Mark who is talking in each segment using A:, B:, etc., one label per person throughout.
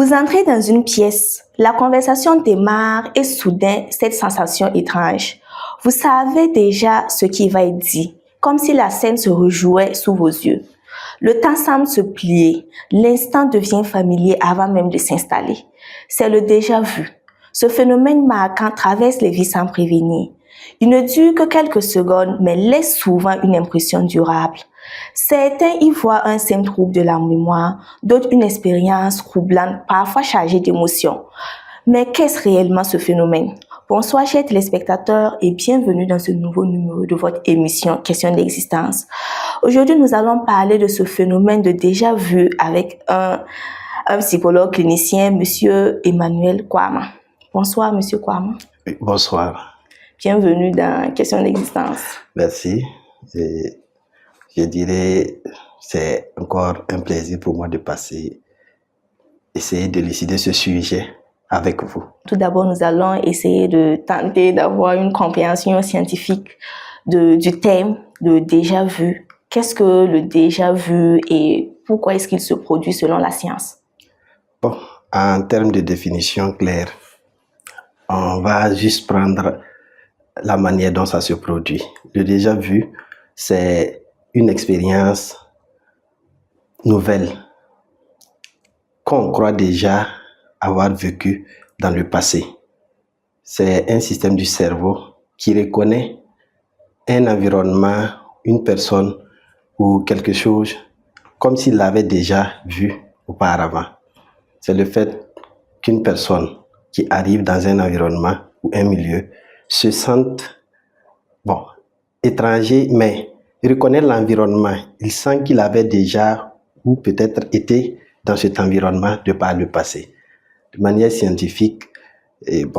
A: Vous entrez dans une pièce, la conversation démarre et soudain, cette sensation étrange. Vous savez déjà ce qui va être dit, comme si la scène se rejouait sous vos yeux. Le temps semble se plier, l'instant devient familier avant même de s'installer. C'est le déjà-vu. Ce phénomène marquant traverse les vies sans prévenir. Il ne dure que quelques secondes, mais laisse souvent une impression durable. Certains y voient un simple trouble de la mémoire, d'autres une expérience troublante, parfois chargée d'émotions. Mais qu'est-ce réellement ce phénomène? Bonsoir chers téléspectateurs et bienvenue dans ce nouveau numéro de votre émission Question d'existence. Aujourd'hui, nous allons parler de ce phénomène de déjà-vu avec un psychologue clinicien, Monsieur Emmanuel Kwama. Bonsoir Monsieur Kwama.
B: Bonsoir.
A: Bienvenue dans Question d'existence.
B: Merci. Je dirais c'est encore un plaisir pour moi de essayer d'élucider ce sujet avec vous.
A: Tout d'abord, nous allons essayer de tenter d'avoir une compréhension scientifique du thème de déjà-vu. Qu'est-ce que le déjà-vu et pourquoi est-ce qu'il se produit selon la science?
B: Bon, en termes de définition claire, on va juste prendre la manière dont ça se produit. Le déjà-vu, c'est une expérience nouvelle qu'on croit déjà avoir vécue dans le passé. C'est un système du cerveau qui reconnaît un environnement, une personne ou quelque chose comme s'il l'avait déjà vu auparavant. C'est le fait qu'une personne qui arrive dans un environnement ou un milieu se sente étranger, mais il reconnaît l'environnement. Il sent qu'il avait déjà ou peut-être été dans cet environnement de par le passé. De manière scientifique,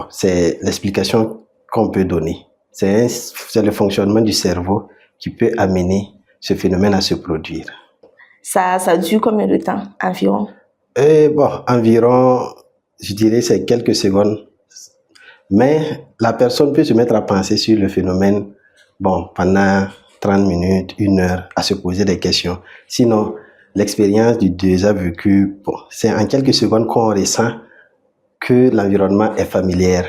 B: c'est l'explication qu'on peut donner. C'est le fonctionnement du cerveau qui peut amener ce phénomène à se produire.
A: Ça dure combien de temps environ?
B: Environ, je dirais, c'est quelques secondes. Mais la personne peut se mettre à penser sur le phénomène pendant 30 minutes, 1 heure, à se poser des questions. Sinon, l'expérience du déjà vécu, c'est en quelques secondes qu'on ressent que l'environnement est familier.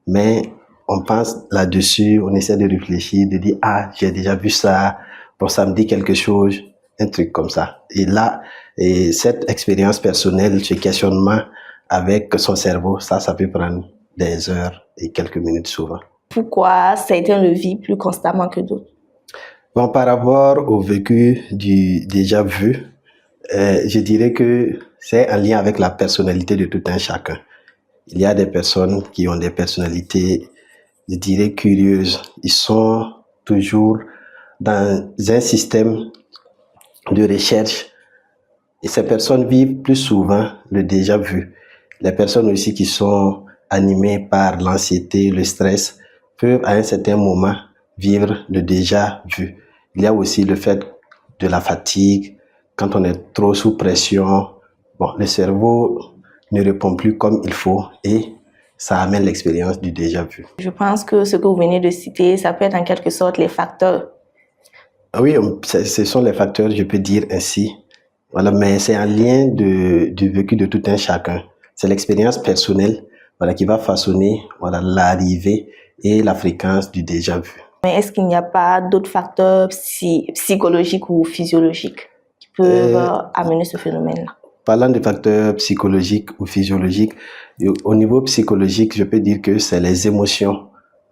B: Mais on pense là-dessus, on essaie de réfléchir, de dire « Ah, j'ai déjà vu ça, ça me dit quelque chose », un truc comme ça. Et là, cette expérience personnelle, ce questionnement avec son cerveau, ça peut prendre des heures et quelques minutes souvent.
A: Pourquoi certains le vivent plus constamment que d'autres?
B: Par rapport au vécu du déjà vu, je dirais que c'est en lien avec la personnalité de tout un chacun. Il y a des personnes qui ont des personnalités, je dirais, curieuses. Ils sont toujours dans un système de recherche et ces personnes vivent plus souvent le déjà vu. Les personnes aussi qui sont animées par l'anxiété, le stress, peuvent à un certain moment vivre le déjà vu. Il y a aussi le fait de la fatigue. Quand on est trop sous pression, le cerveau ne répond plus comme il faut et ça amène l'expérience du déjà vu.
A: Je pense que ce que vous venez de citer, ça peut être en quelque sorte les facteurs.
B: Oui, ce sont les facteurs, je peux dire ainsi. Voilà, mais c'est en lien du vécu de tout un chacun. C'est l'expérience personnelle qui va façonner l'arrivée et la fréquence du déjà vu.
A: Mais est-ce qu'il n'y a pas d'autres facteurs psychologiques ou physiologiques qui peuvent amener ce phénomène-là?
B: Parlant de facteurs psychologiques ou physiologiques, au niveau psychologique, je peux dire que c'est les émotions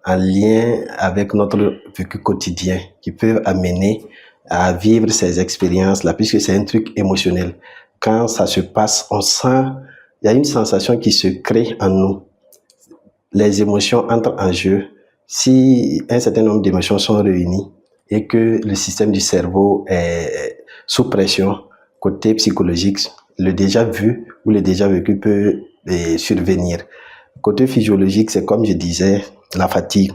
B: en lien avec notre vécu quotidien qui peuvent amener à vivre ces expériences-là, puisque c'est un truc émotionnel. Quand ça se passe, on sent, il y a une sensation qui se crée en nous. Les émotions entrent en jeu. Si un certain nombre d'émotions sont réunies et que le système du cerveau est sous pression, côté psychologique, le déjà vu ou le déjà vécu peut survenir. Côté physiologique, c'est comme je disais, la fatigue.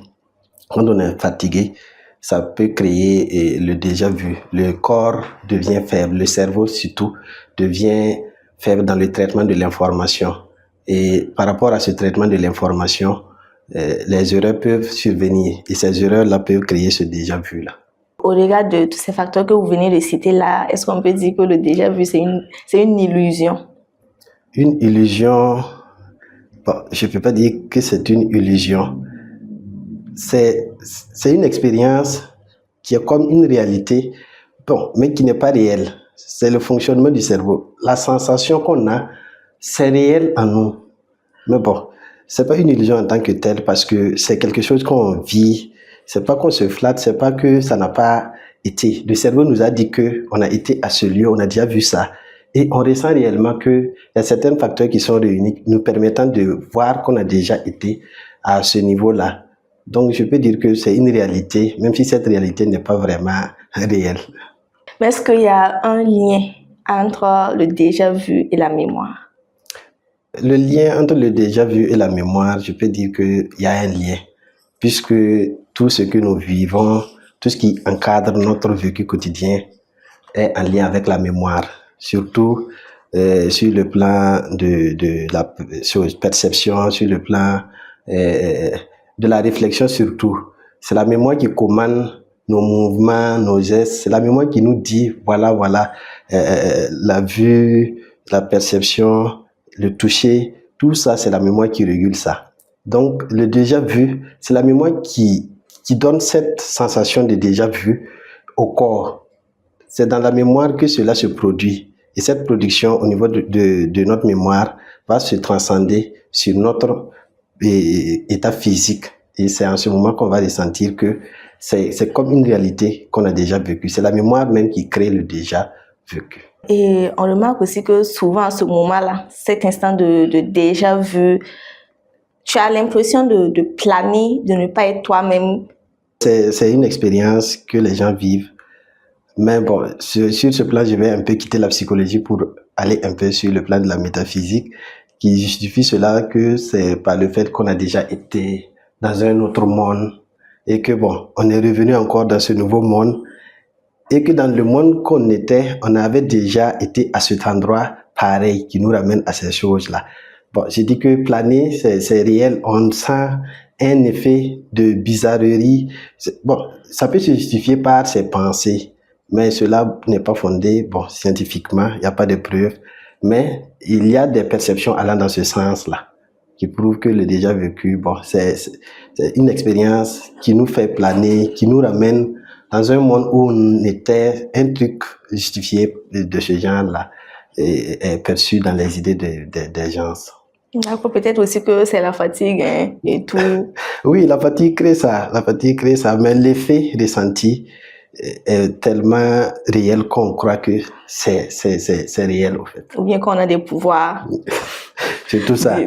B: Quand on est fatigué, ça peut créer le déjà vu. Le corps devient faible, le cerveau surtout devient faible dans le traitement de l'information. Et par rapport à ce traitement de l'information, les erreurs peuvent survenir et ces erreurs-là peuvent créer ce déjà vu-là.
A: Au regard de tous ces facteurs que vous venez de citer là, est-ce qu'on peut dire que le déjà vu, c'est une illusion?
B: Une illusion, bon, je ne peux pas dire que c'est une illusion. C'est une expérience qui est comme une réalité, bon, mais qui n'est pas réelle. C'est le fonctionnement du cerveau. La sensation qu'on a, c'est réel en nous. Mais bon, c'est pas une illusion en tant que telle parce que c'est quelque chose qu'on vit. C'est pas qu'on se flatte, c'est pas que ça n'a pas été. Le cerveau nous a dit que on a été à ce lieu, on a déjà vu ça. Et on ressent réellement qu'il y a certains facteurs qui sont réunis, nous permettant de voir qu'on a déjà été à ce niveau-là. Donc, je peux dire que c'est une réalité, même si cette réalité n'est pas vraiment réelle.
A: Mais est-ce qu'il y a un lien entre le déjà vu et la mémoire?
B: Le lien entre le déjà vu et la mémoire, je peux dire qu'il y a un lien, puisque tout ce que nous vivons, tout ce qui encadre notre vécu quotidien est en lien avec la mémoire, surtout sur le plan de la perception, sur le plan de la réflexion surtout. C'est la mémoire qui commande nos mouvements, nos gestes. C'est la mémoire qui nous dit, voilà, la vue, la perception, le toucher, tout ça, c'est la mémoire qui régule ça. Donc, le déjà vu, c'est la mémoire qui donne cette sensation de déjà vu au corps. C'est dans la mémoire que cela se produit. Et cette production, au niveau de notre mémoire, va se transcender sur notre état physique. Et c'est en ce moment qu'on va ressentir que c'est comme une réalité qu'on a déjà vécue. C'est la mémoire même qui crée le déjà vécu.
A: Et on remarque aussi que souvent à ce moment-là, cet instant de déjà vu, tu as l'impression de planer, de ne pas être toi-même.
B: C'est une expérience que les gens vivent. Mais bon, sur ce plan, je vais un peu quitter la psychologie pour aller un peu sur le plan de la métaphysique, qui justifie cela que c'est par le fait qu'on a déjà été dans un autre monde et que bon, on est revenu encore dans ce nouveau monde et que dans le monde qu'on était, on avait déjà été à cet endroit pareil qui nous ramène à ces choses-là. Bon, j'ai dit que planer, c'est réel, on sent un effet de bizarrerie. Bon, ça peut se justifier par ses pensées, mais cela n'est pas fondé, bon, scientifiquement, il n'y a pas de preuves, mais il y a des perceptions allant dans ce sens-là, qui prouvent que le déjà vécu, bon, c'est une expérience qui nous fait planer, qui nous ramène dans un monde où on était un truc justifié de ce genre-là, est perçu dans les idées des gens.
A: D'accord, peut-être aussi que c'est la fatigue hein, et tout.
B: Oui, la fatigue crée ça, mais l'effet ressenti est tellement réel qu'on croit que c'est réel, au fait.
A: Ou bien qu'on a des pouvoirs.
B: C'est tout ça.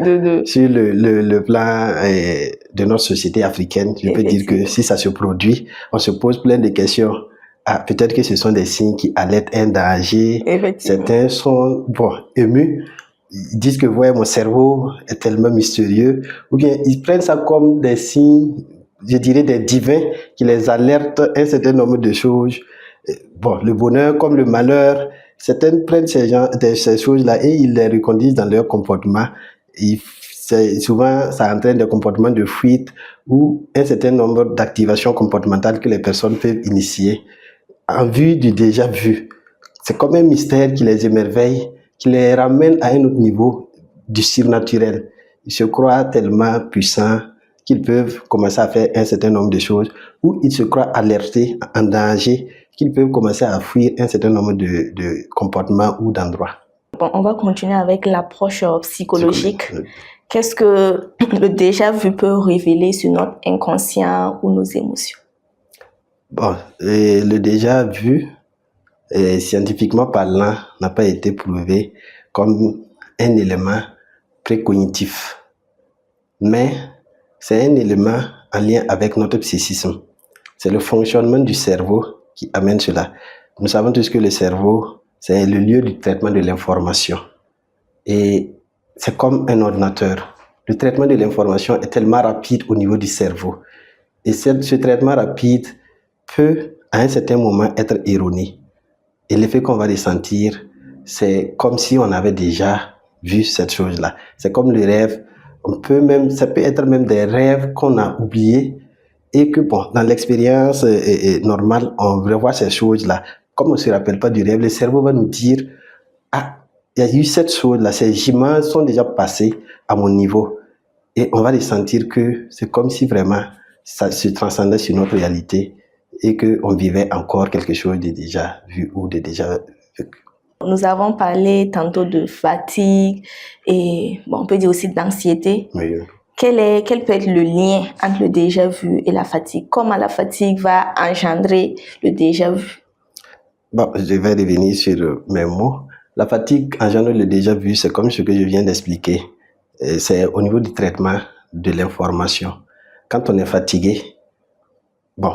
B: Sur le plan de notre société africaine, je peux dire que si ça se produit, on se pose plein de questions. Ah, peut-être que ce sont des signes qui alertent un danger. Certains sont émus. Ils disent que ouais, mon cerveau est tellement mystérieux. Ou bien ils prennent ça comme des signes, je dirais des divins, qui les alertent un certain nombre de choses. Bon, le bonheur comme le malheur. Certains prennent ces choses-là et ils les reconduisent dans leur comportement. Souvent, ça entraîne des comportements de fuite ou un certain nombre d'activations comportementales que les personnes peuvent initier en vue du déjà vu. C'est comme un mystère qui les émerveille, qui les ramène à un autre niveau du surnaturel. Ils se croient tellement puissants qu'ils peuvent commencer à faire un certain nombre de choses, ou ils se croient alertés, en danger, qu'ils peuvent commencer à fuir un certain nombre de comportements ou d'endroits.
A: Bon, on va continuer avec l'approche psychologique. Qu'est-ce que le déjà vu peut révéler sur notre inconscient ou nos émotions?
B: Bon, le déjà vu, scientifiquement parlant, n'a pas été prouvé comme un élément précognitif. Mais c'est un élément en lien avec notre psychisme. C'est le fonctionnement du cerveau qui amène cela. Nous savons tous que le cerveau, c'est le lieu du traitement de l'information. Et c'est comme un ordinateur. Le traitement de l'information est tellement rapide au niveau du cerveau. Et ce traitement rapide peut, à un certain moment, être erroné. Et l'effet qu'on va ressentir, c'est comme si on avait déjà vu cette chose-là. C'est comme le rêve. Ça peut être même des rêves qu'on a oubliés et que, bon, dans l'expérience normale, on revoit ces choses-là. Comme on ne se rappelle pas du rêve, le cerveau va nous dire « Ah, il y a eu cette chose-là, ces images sont déjà passées à mon niveau. Et on va ressentir que c'est comme si vraiment ça se transcendait sur notre réalité et qu'on vivait encore quelque chose de déjà vu ou de déjà vécu.
A: Nous avons parlé tantôt de fatigue et on peut dire aussi d'anxiété.
B: Oui.
A: Quel peut être le lien entre le déjà vu et la fatigue? Comment la fatigue va engendrer le déjà vu?
B: Bon, je vais revenir sur mes mots. La fatigue engendre le déjà vu, c'est comme ce que je viens d'expliquer. C'est au niveau du traitement de l'information. Quand on est fatigué, bon,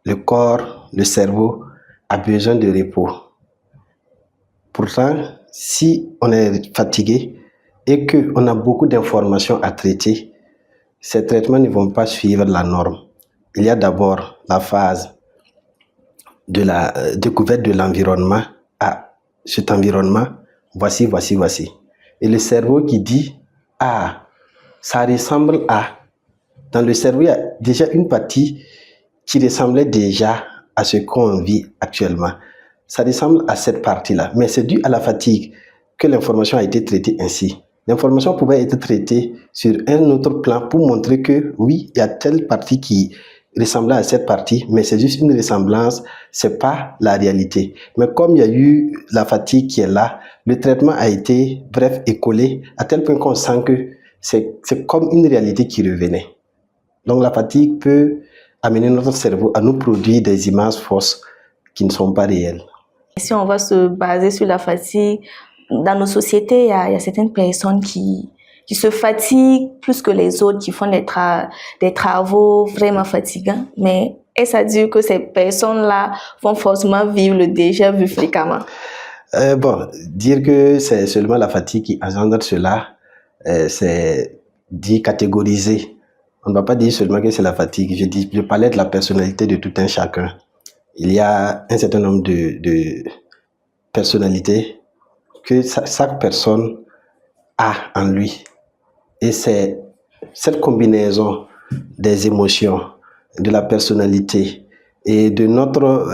B: le corps, le cerveau a besoin de repos. Pourtant, si on est fatigué et qu'on a beaucoup d'informations à traiter, ces traitements ne vont pas suivre la norme. Il y a d'abord la phase de la découverte de l'environnement. Ah, cet environnement, voici. Et le cerveau qui dit, ah, ça ressemble à... Dans le cerveau, il y a déjà une partie qui ressemblait déjà à ce qu'on vit actuellement. Ça ressemble à cette partie-là, mais c'est dû à la fatigue que l'information a été traitée ainsi. L'information pouvait être traitée sur un autre plan pour montrer que oui, il y a telle partie qui ressemblait à cette partie, mais c'est juste une ressemblance, c'est pas la réalité. Mais comme il y a eu la fatigue qui est là, le traitement a été bref et collé à tel point qu'on sent que c'est comme une réalité qui revenait. Donc la fatigue peut amener notre cerveau à nous produire des images fausses qui ne sont pas réelles.
A: Si on va se baser sur la fatigue, dans nos sociétés, il y a certaines personnes qui se fatiguent plus que les autres, qui font des travaux vraiment fatigants. Mais est-ce à dire que ces personnes-là vont forcément vivre le déjà vu fréquemment?
B: Bon, dire que c'est seulement la fatigue qui engendre cela, c'est dit catégoriser. On ne va pas dire seulement que c'est la fatigue. Je parlais de la personnalité de tout un chacun. Il y a un certain nombre de personnalités que chaque personne a en lui. Et c'est cette combinaison des émotions, de la personnalité et de notre,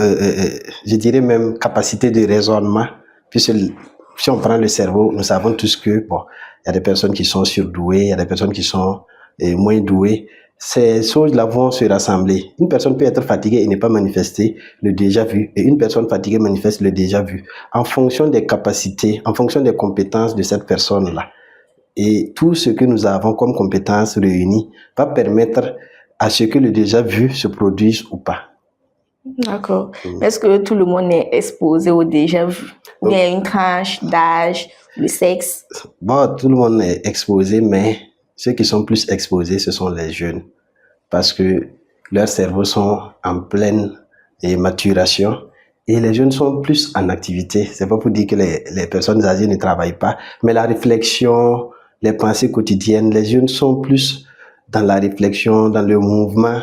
B: je dirais même, capacité de raisonnement. Puisque si on prend le cerveau, nous savons tous que, bon, il y a des personnes qui sont surdouées, il y a des personnes qui sont moins douées. Ces choses-là vont se rassembler. Une personne peut être fatiguée et ne pas manifester le déjà vu, et une personne fatiguée manifeste le déjà vu, en fonction des capacités, en fonction des compétences de cette personne-là. Et tout ce que nous avons comme compétences réunies va permettre à ce que le déjà vu se produise ou pas.
A: D'accord. Est-ce que tout le monde est exposé au déjà vu? Ou bien il y a une tranche d'âge, le sexe?
B: Bon, tout le monde est exposé, mais ceux qui sont plus exposés, ce sont les jeunes. Parce que leurs cerveaux sont en pleine maturation et les jeunes sont plus en activité. C'est pas pour dire que les personnes âgées ne travaillent pas, mais la réflexion, les pensées quotidiennes, les jeunes sont plus dans la réflexion, dans le mouvement,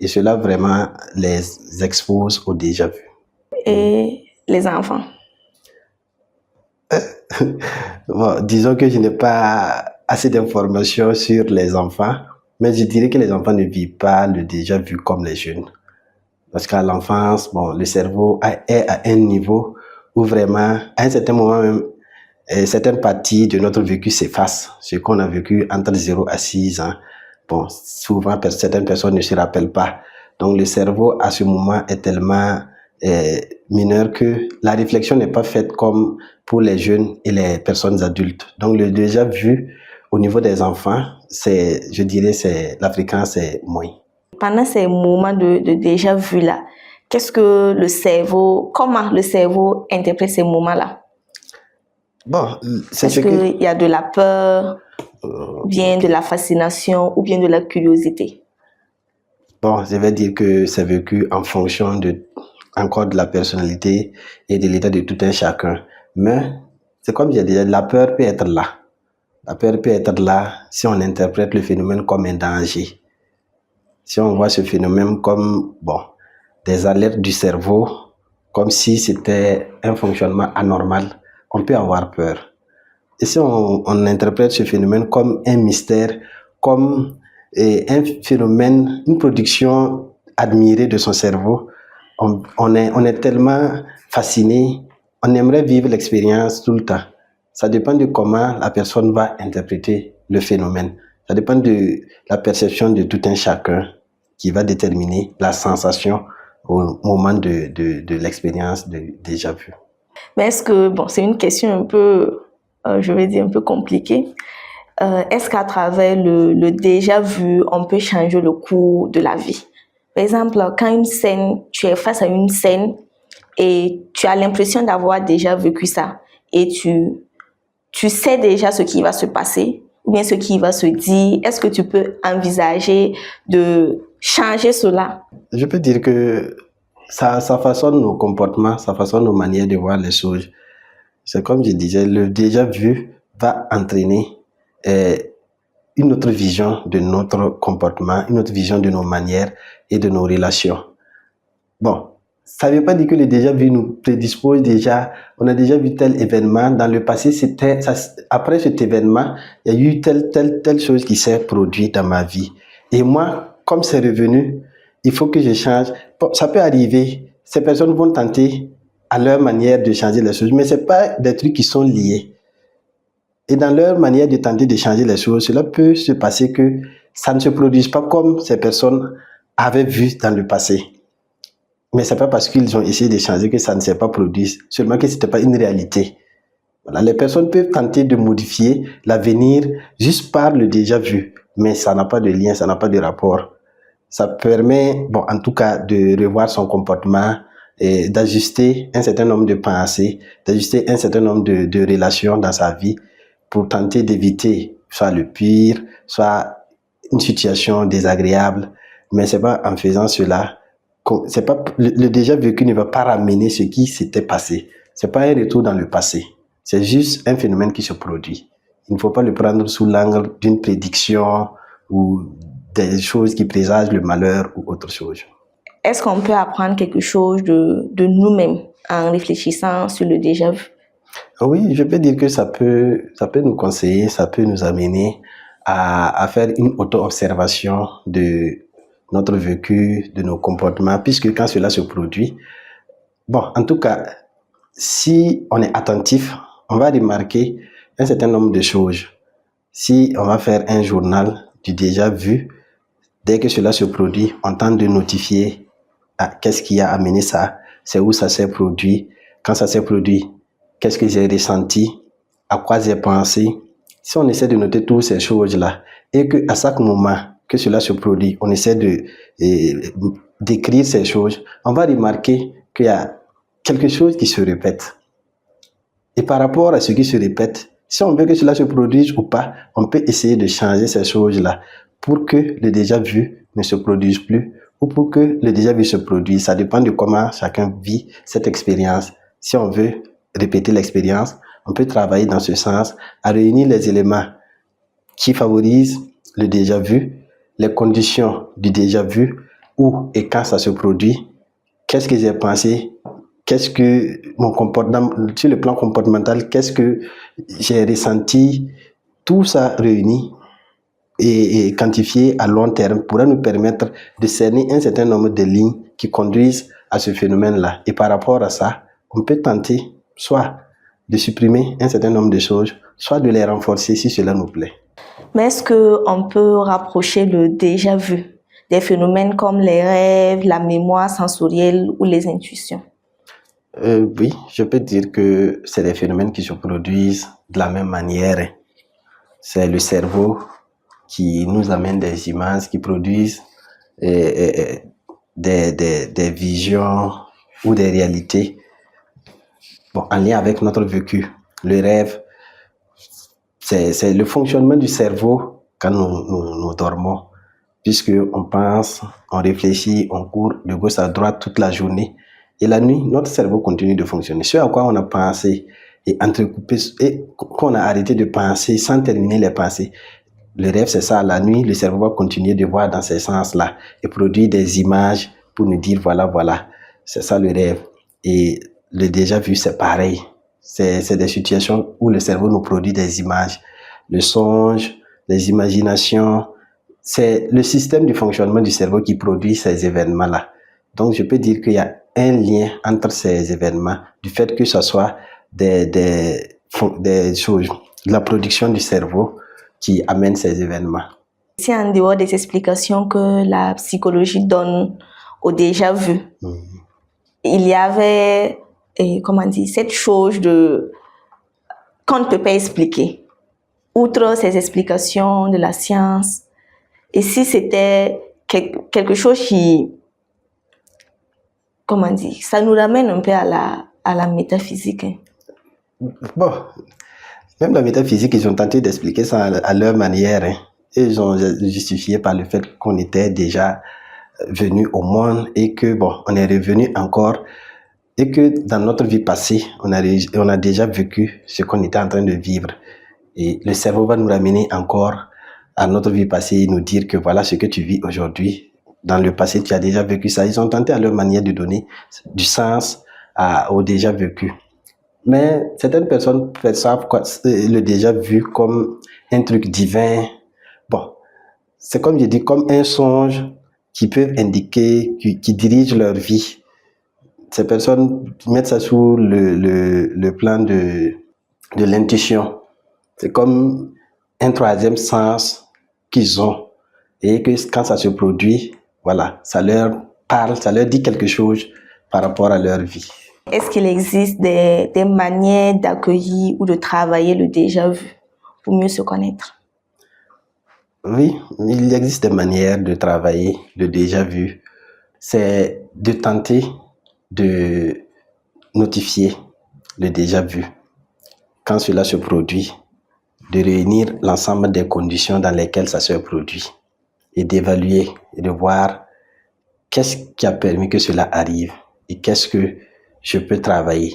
B: et cela vraiment les expose au déjà vu.
A: Et les enfants?
B: Bon, disons que je n'ai pas assez d'informations sur les enfants, mais je dirais que les enfants ne vivent pas le déjà vu comme les jeunes. Parce qu'à l'enfance, bon, le cerveau est à un niveau où vraiment, à un certain moment même, certaines parties de notre vécu s'effacent. Ce qu'on a vécu entre 0 à 6 ans, bon, souvent, certaines personnes ne se rappellent pas. Donc, le cerveau, à ce moment, est tellement mineur que la réflexion n'est pas faite comme pour les jeunes et les personnes adultes. Donc, le déjà vu au niveau des enfants, je dirais, la fréquence est moins.
A: Pendant ces moments de déjà vu là, comment le cerveau interprète ces moments-là?
B: Bon,
A: est-ce qu'il y a de la peur, bien de la fascination ou bien de la curiosité?
B: Bon, je vais dire que c'est vécu en fonction encore de la personnalité et de l'état de tout un chacun. Mais c'est comme j'ai dit, la peur peut être là. La peur peut être là si on interprète le phénomène comme un danger. Si on voit ce phénomène comme des alertes du cerveau, comme si c'était un fonctionnement anormal, on peut avoir peur. Et si on interprète ce phénomène comme un mystère, comme un phénomène, une production admirée de son cerveau, on est tellement fasciné, on aimerait vivre l'expérience tout le temps. Ça dépend de comment la personne va interpréter le phénomène. Ça dépend de la perception de tout un chacun qui va déterminer la sensation au moment de l'expérience de déjà vu.
A: Mais est-ce que, bon, c'est une question un peu, je vais dire, un peu compliquée. Est-ce qu'à travers le déjà vu, on peut changer le cours de la vie? Par exemple, quand tu es face à une scène et tu as l'impression d'avoir déjà vécu ça et tu sais déjà ce qui va se passer ou bien ce qui va se dire, est-ce que tu peux envisager de changer cela?
B: Je peux dire que ça façonne nos comportements, ça façonne nos manières de voir les choses. C'est comme je disais, le déjà vu va entraîner une autre vision de notre comportement, une autre vision de nos manières et de nos relations. Bon, ça ne veut pas dire que le déjà vu nous prédispose déjà, on a déjà vu tel événement, dans le passé, après cet événement, il y a eu telle chose qui s'est produite dans ma vie. Et moi, comme c'est revenu, il faut que je change. Bon, ça peut arriver, ces personnes vont tenter à leur manière de changer les choses, mais ce n'est pas des trucs qui sont liés. Et dans leur manière de tenter de changer les choses, cela peut se passer que ça ne se produise pas comme ces personnes avaient vu dans le passé. Mais ce n'est pas parce qu'ils ont essayé de changer que ça ne s'est pas produit, seulement que ce n'était pas une réalité. Voilà, les personnes peuvent tenter de modifier l'avenir juste par le déjà vu, mais ça n'a pas de lien, ça n'a pas de rapport. Ça permet, bon, en tout cas, de revoir son comportement et d'ajuster un certain nombre de pensées, d'ajuster un certain nombre de relations dans sa vie pour tenter d'éviter soit le pire, soit une situation désagréable. Mais ce n'est pas en faisant cela, c'est pas, le déjà vécu ne va pas ramener ce qui s'était passé. Ce n'est pas un retour dans le passé. C'est juste un phénomène qui se produit. Il ne faut pas le prendre sous l'angle d'une prédiction ou des choses qui présagent le malheur ou autre chose.
A: Est-ce qu'on peut apprendre quelque chose de nous-mêmes en réfléchissant sur le déjà vu?
B: Oui, je peux dire que ça peut nous conseiller, ça peut nous amener à faire une auto-observation de notre vécu, de nos comportements, puisque quand cela se produit, bon, en tout cas, si on est attentif, on va remarquer un certain nombre de choses. Si on va faire un journal du déjà vu, dès que cela se produit, on tente de notifier qu'est-ce qui a amené ça, c'est où ça s'est produit, quand ça s'est produit, qu'est-ce que j'ai ressenti, à quoi j'ai pensé. Si on essaie de noter toutes ces choses-là et qu'à chaque moment que cela se produit, on essaie d'écrire ces choses, on va remarquer qu'il y a quelque chose qui se répète. Et par rapport à ce qui se répète, si on veut que cela se produise ou pas, on peut essayer de changer ces choses-là pour que le déjà vu ne se produise plus ou pour que le déjà vu se produise. Ça dépend de comment chacun vit cette expérience. Si on veut répéter l'expérience, on peut travailler dans ce sens à réunir les éléments qui favorisent le déjà vu, les conditions du déjà vu, où et quand ça se produit, qu'est-ce que j'ai pensé, qu'est-ce que mon comportement, sur le plan comportemental, qu'est-ce que j'ai ressenti, tout ça réuni et quantifié à long terme pourra nous permettre de cerner un certain nombre de lignes qui conduisent à ce phénomène-là. Et par rapport à ça, on peut tenter soit de supprimer un certain nombre de choses, soit de les renforcer si cela nous plaît.
A: Mais est-ce qu'on peut rapprocher le déjà vu des phénomènes comme les rêves, la mémoire sensorielle ou les intuitions?
B: Oui, je peux dire que c'est des phénomènes qui se produisent de la même manière. C'est le cerveau qui nous amène des images, qui produisent des visions ou des réalités, bon, en lien avec notre vécu. Le rêve, c'est le fonctionnement du cerveau quand nous dormons, puisqu'on pense, on réfléchit, on court de gauche à droite toute la journée. Et la nuit, notre cerveau continue de fonctionner. Ce à quoi on a pensé et entrecoupé, et qu'on a arrêté de penser sans terminer les pensées. Le rêve, c'est ça. La nuit, le cerveau va continuer de voir dans ces sens-là et produire des images pour nous dire voilà. C'est ça le rêve. Et le déjà vu, c'est pareil. C'est des situations où le cerveau nous produit des images. Le songe, les imaginations. C'est le système du fonctionnement du cerveau qui produit ces événements-là. Donc, je peux dire qu'il y a un lien entre ces événements, du fait que ce soit des des choses, la production du cerveau qui amène ces événements.
A: C'est en dehors des explications que la psychologie donne au déjà vu. Il y avait, cette chose qu'on ne peut pas expliquer. Outre ces explications de la science, et si c'était quelque chose qui, ça nous ramène un peu à la métaphysique.
B: Bon, même la métaphysique, ils ont tenté d'expliquer ça à leur manière. Et ils ont justifié par le fait qu'on était déjà venu au monde et que, on est revenu encore et que dans notre vie passée, on a déjà vécu ce qu'on était en train de vivre. Et le cerveau va nous ramener encore à notre vie passée et nous dire que voilà ce que tu vis aujourd'hui. Dans le passé, tu as déjà vécu ça. Ils ont tenté à leur manière de donner du sens au déjà vécu. Mais certaines personnes perçoivent le déjà vu comme un truc divin. Bon, c'est comme je dis, comme un songe qui peut indiquer, qui dirige leur vie. Ces personnes mettent ça sous le plan de l'intuition. C'est comme un troisième sens qu'ils ont. Et que quand ça se produit, voilà, ça leur parle, ça leur dit quelque chose par rapport à leur vie.
A: Est-ce qu'il existe des manières d'accueillir ou de travailler le déjà vu pour mieux se connaître?
B: Oui, il existe des manières de travailler le déjà vu. C'est de tenter de notifier le déjà vu. Quand cela se produit, de réunir l'ensemble des conditions dans lesquelles ça se produit et d'évaluer et de voir qu'est-ce qui a permis que cela arrive et qu'est-ce que je peux travailler.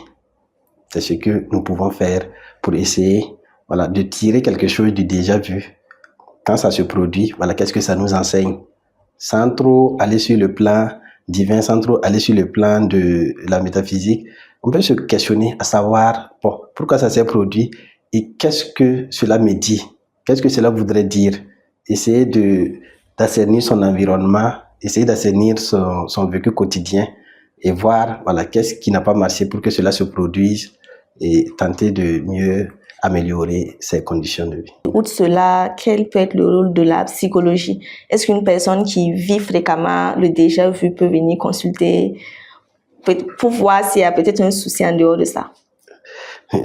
B: C'est ce que nous pouvons faire pour essayer de tirer quelque chose du déjà vu. Quand ça se produit, qu'est-ce que ça nous enseigne? Sans trop aller sur le plan divin, sans trop aller sur le plan de la métaphysique, on peut se questionner à savoir pourquoi ça s'est produit et qu'est-ce que cela me dit? Qu'est-ce que cela voudrait dire? Essayer d'assainir son environnement, essayer d'assainir son vécu quotidien et voir qu'est-ce qui n'a pas marché pour que cela se produise et tenter de mieux améliorer ses conditions de vie.
A: Outre cela, quel peut être le rôle de la psychologie? Est-ce qu'une personne qui vit fréquemment le déjà vu peut venir consulter pour voir s'il y a peut-être un souci en dehors de ça?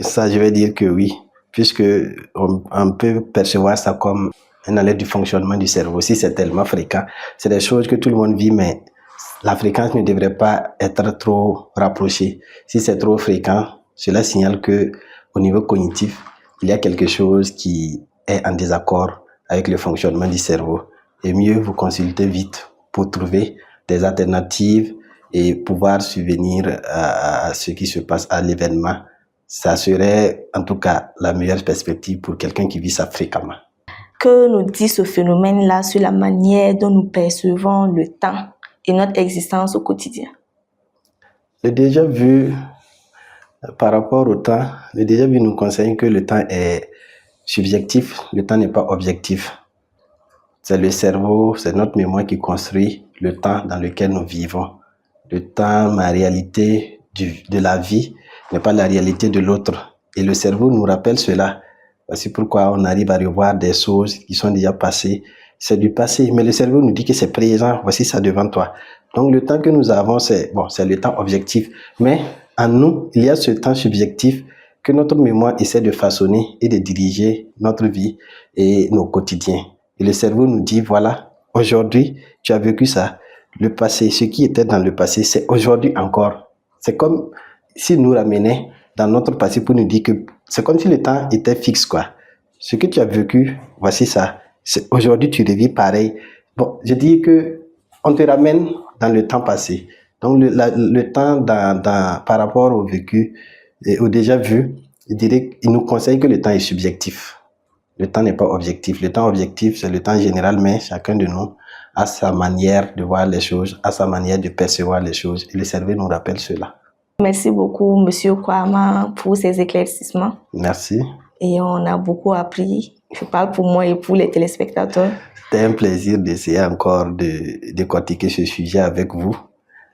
B: Ça, je vais dire que oui, puisque on peut percevoir ça comme un alerte du fonctionnement du cerveau. Si c'est tellement fréquent, c'est des choses que tout le monde vit, mais la fréquence ne devrait pas être trop rapprochée. Si c'est trop fréquent, cela signale que au niveau cognitif, il y a quelque chose qui est en désaccord avec le fonctionnement du cerveau. Et mieux vous consulter vite pour trouver des alternatives et pouvoir subvenir à ce qui se passe à l'événement. Ça serait en tout cas la meilleure perspective pour quelqu'un qui vit ça fréquemment.
A: Que nous dit ce phénomène-là sur la manière dont nous percevons le temps et notre existence au quotidien?
B: Le déjà vu, par rapport au temps, le déjà vu nous conseille que le temps est subjectif, le temps n'est pas objectif. C'est le cerveau, c'est notre mémoire qui construit le temps dans lequel nous vivons. Le temps, ma réalité de la vie n'est pas la réalité de l'autre. Et le cerveau nous rappelle cela. Voici pourquoi on arrive à revoir des choses qui sont déjà passées. C'est du passé, mais le cerveau nous dit que c'est présent. Voici ça devant toi. Donc le temps que nous avons, c'est le temps objectif. Mais en nous, il y a ce temps subjectif que notre mémoire essaie de façonner et de diriger notre vie et nos quotidiens. Et le cerveau nous dit, voilà, aujourd'hui, tu as vécu ça. Le passé, ce qui était dans le passé, c'est aujourd'hui encore. C'est comme s'il nous ramenait dans notre passé pour nous dire que c'est comme si le temps était fixe, quoi. Ce que tu as vécu, voici ça. Aujourd'hui, tu revis pareil. Bon, je dis que on te ramène dans le temps passé. Donc, le temps par rapport au vécu et au déjà vu, je dirais qu'il nous conseille que le temps est subjectif. Le temps n'est pas objectif. Le temps objectif, c'est le temps général, mais chacun de nous a sa manière de voir les choses, a sa manière de percevoir les choses. Et le cerveau nous rappelle cela.
A: Merci beaucoup, Monsieur Kwama, pour ces éclaircissements.
B: Merci.
A: Et on a beaucoup appris. Je parle pour moi et pour les téléspectateurs.
B: C'était un plaisir d'essayer encore de décortiquer ce sujet avec vous,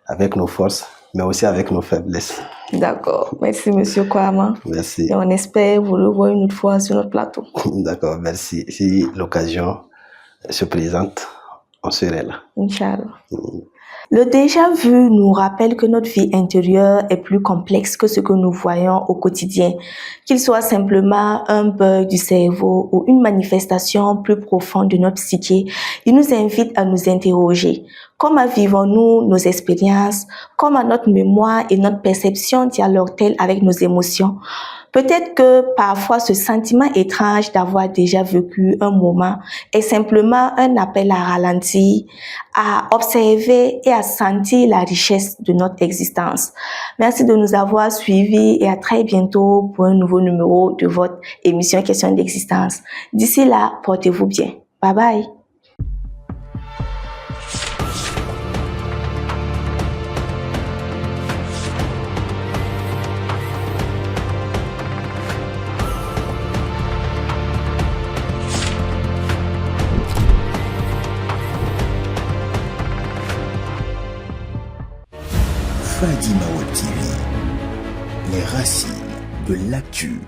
B: avec nos forces. mais aussi avec nos faiblesses.
A: D'accord. Merci, Monsieur Kwama.
B: Merci.
A: Et on espère vous revoir une autre fois sur notre plateau.
B: D'accord, merci. Si l'occasion se présente, on serait là.
A: Inch'Allah. Le déjà vu nous rappelle que notre vie intérieure est plus complexe que ce que nous voyons au quotidien, qu'il soit simplement un bug du cerveau ou une manifestation plus profonde de notre psyché. Il nous invite à nous interroger. Comment vivons-nous nos expériences? Comment notre mémoire et notre perception dialoguent-elles avec nos émotions? Peut-être que parfois ce sentiment étrange d'avoir déjà vécu un moment est simplement un appel à ralentir, à observer et à sentir la richesse de notre existence. Merci de nous avoir suivis et à très bientôt pour un nouveau numéro de votre émission Question d'existence. D'ici là, portez-vous bien. Bye bye.
C: Fadi Mawab TV, les racines de l'actu.